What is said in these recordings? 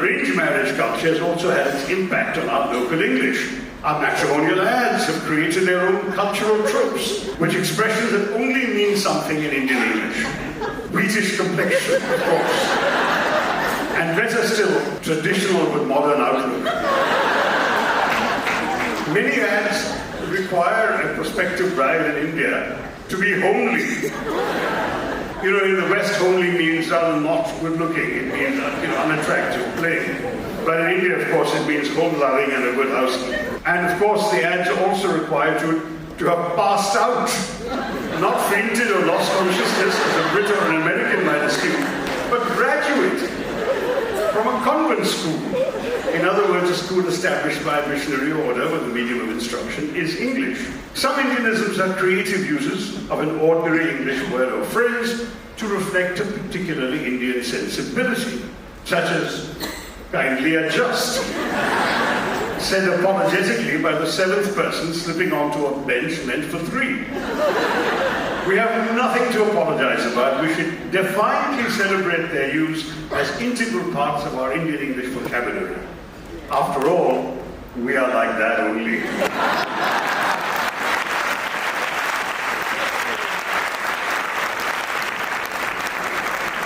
arranged marriage culture has also had its impact on our local English. Our matrimonial ads have created their own cultural tropes, which expressions that only mean something in Indian English. British complexion, of course. And better still, traditional with modern outlook. Many ads require a prospective bride in India to be homely. You know, in the West, homely means rather not good-looking. It means, unattractive, plain. But in India, of course, it means home-loving and a good housekeeper. And of course, the ads are also required to have passed out, not fainted or lost consciousness, as a Brit or an American might assume, but graduated from a convent school. In other words, a school established by a missionary order where the medium of instruction is English. Some Indianisms are creative uses of an ordinary English word or phrase to reflect a particularly Indian sensibility, such as kindly adjust, said apologetically by the seventh person slipping onto a bench meant for three. We have nothing to apologize about. We should defiantly celebrate their use as integral parts of our Indian English vocabulary. After all, we are like that only.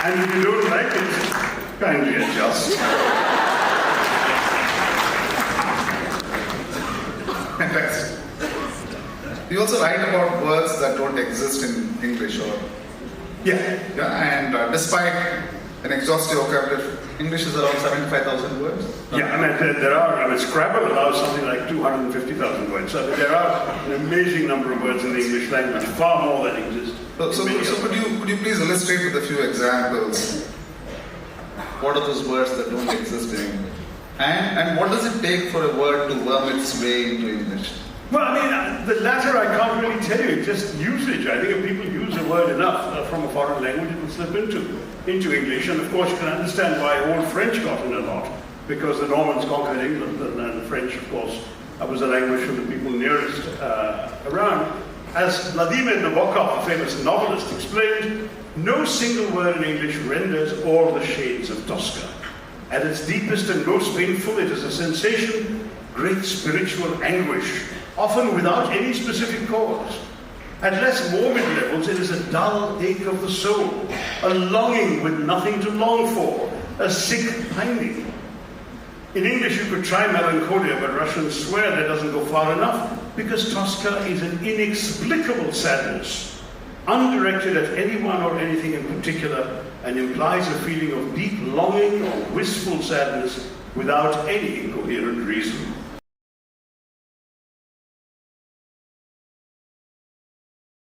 And if you don't like it, kindly adjust. Fantastic. You also write about words that don't exist in English, or and despite an exhaustive vocabulary, English is around 75,000 words. Yeah, there are. Scrabble allows something like 250,000 words. So there are an amazing number of words in the English language, far more than exist. So could you please illustrate with a few examples? What are those words that don't exist in English? And what does it take for a word to worm its way into English? Well, the latter I can't really tell you, just usage. I think if people use a word enough from a foreign language, it will slip into English. And of course, you can understand why Old French got in a lot, because the Normans conquered England, and the French, of course, was a language for the people nearest around. As Vladimir Nabokov, a famous novelist, explained, no single word in English renders all the shades of Tosca. At its deepest and most painful, it is a sensation, great spiritual anguish, often without any specific cause. At less morbid levels, it is a dull ache of the soul, a longing with nothing to long for, a sick pining. In English, you could try melancholia, but Russians swear that doesn't go far enough, because Tosca is an inexplicable sadness, undirected at anyone or anything in particular, and implies a feeling of deep longing or wistful sadness without any incoherent reason.